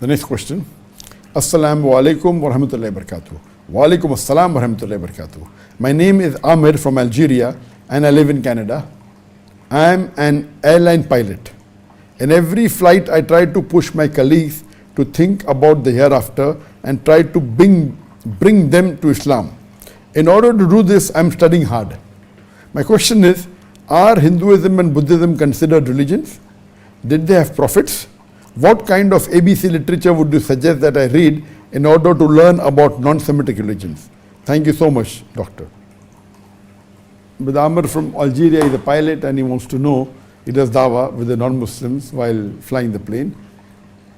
The next question. Assalamu alaikum wa rahmatullahi wa barakatuh. Wa alaikum assalam wa rahmatullahi wa barakatuh. My name is Amir from Algeria and I live in Canada. I am an airline pilot. In every flight, I try to push my colleagues to think about the hereafter and try to bring them to Islam. In order to do this, I am studying hard. My question is, are Hinduism and Buddhism considered religions? Did they have prophets? What kind of ABC literature would you suggest that I read in order to learn about non-Semitic religions? Thank you so much, Doctor. But Amr from Algeria is a pilot and he wants to know, he does dawah with the non-Muslims while flying the plane.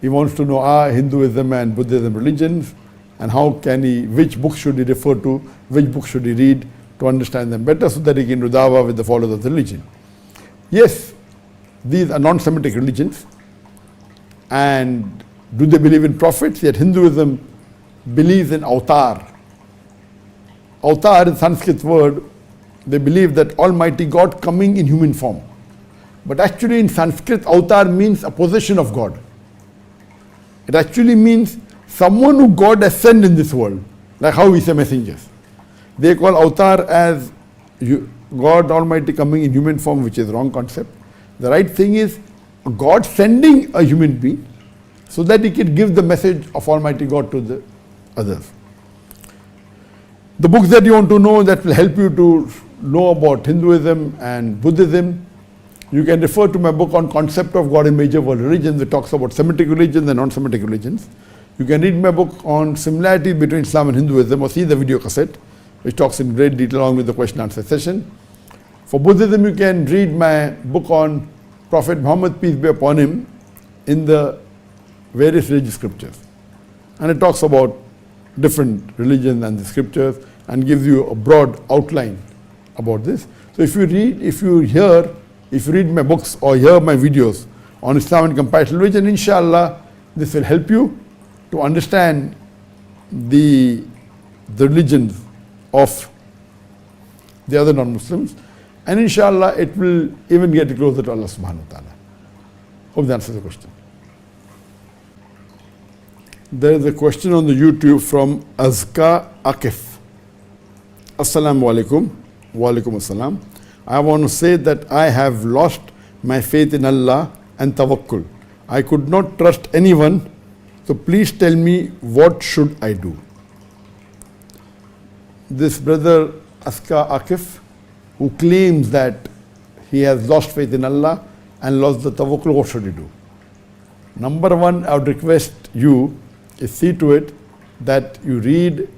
He wants to know, are Hinduism and Buddhism religions, and how can he, which books should he refer to, which books should he read to understand them better so that he can do dawah with the followers of the religion. Yes, these are non-Semitic religions. And do they believe in prophets? Yet Hinduism believes in avatar. Avatar is a Sanskrit word. They believe that Almighty God coming in human form. But actually in Sanskrit, avatar means a possession of God. It actually means someone who God has sent in this world, like how we say messengers. They call avatar as God Almighty coming in human form, which is a wrong concept. The right thing is God sending a human being so that he can give the message of Almighty God to the others. The books that you want to know that will help you to know about Hinduism and Buddhism, you can refer to my book on Concept of God in Major World Religions that talks about Semitic religions and non-Semitic religions. You can read my book on similarities between Islam and Hinduism, or see the video cassette which talks in great detail along with the question and answer session. For Buddhism, you can read my book on Prophet Muhammad, peace be upon him, in the various religious scriptures. And it talks about different religions and the scriptures and gives you a broad outline about this. So if you read my books or hear my videos on Islam and comparative religion, inshallah, this will help you to understand the religions of the other non-Muslims. And inshallah, it will even get closer to Allah subhanahu wa ta'ala. Hope that answers the question. There is a question on the YouTube from Azka Akif. Assalamu alaikum. Wa alaikum assalam. I want to say that I have lost my faith in Allah and tawakkul. I could not trust anyone, so please tell me, what should I do? This brother Azka Akif, who claims that he has lost faith in Allah and lost the tawakkul, what should he do? Number one, I would request you is see to it that you read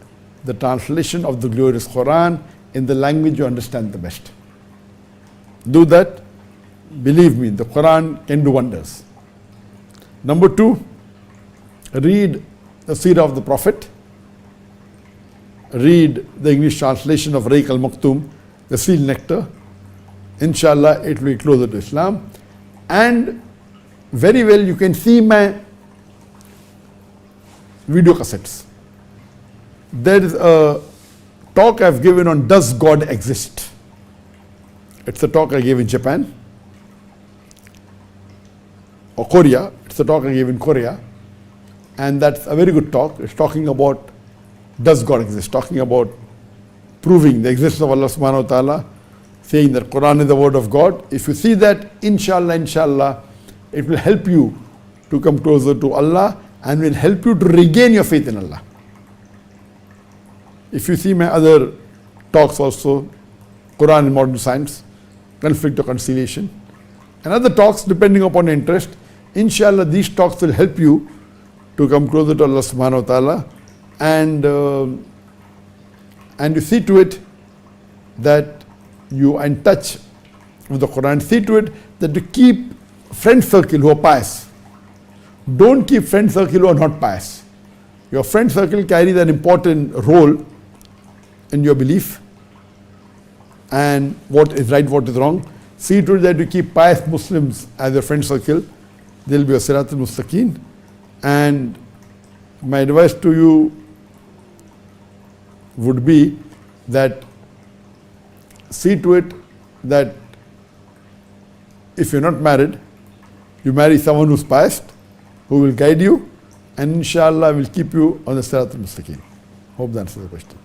the translation of the glorious Quran in the language you understand the best. Do that. Believe me, the Quran can do wonders. Number two, read the Seerah of the Prophet. Read the English translation of Raik al-Maktoum, the seal nectar. Inshallah, it will be closer to Islam. And very well, you can see my video cassettes. There is a talk I've given on Does God Exist? It's a talk I gave in Japan or Korea. It's a talk I gave in Korea. And that's a very good talk. It's talking about does God exist? Talking about proving the existence of Allah subhanahu wa ta'ala, saying that Quran is the word of God. If you see that, inshallah, it will help you to come closer to Allah and will help you to regain your faith in Allah. If you see my other talks also, Quran and Modern Science, Conflict or Conciliation, and other talks depending upon your interest, inshallah these talks will help you to come closer to Allah subhanahu wa ta'ala, and you see to it that you are in touch with the Quran. See to it that you keep friend circle who are pious. Don't keep friend circle who are not pious. Your friend circle carries an important role in your belief and what is right, what is wrong. See to it that you keep pious Muslims as your friend circle. There will be a Siratul Mustaqim. And my advice to you would be that see to it that if you're not married, you marry someone who's pious, who will guide you, and inshallah will keep you on the Sirat al-Mustaqim. Hope that answers the question.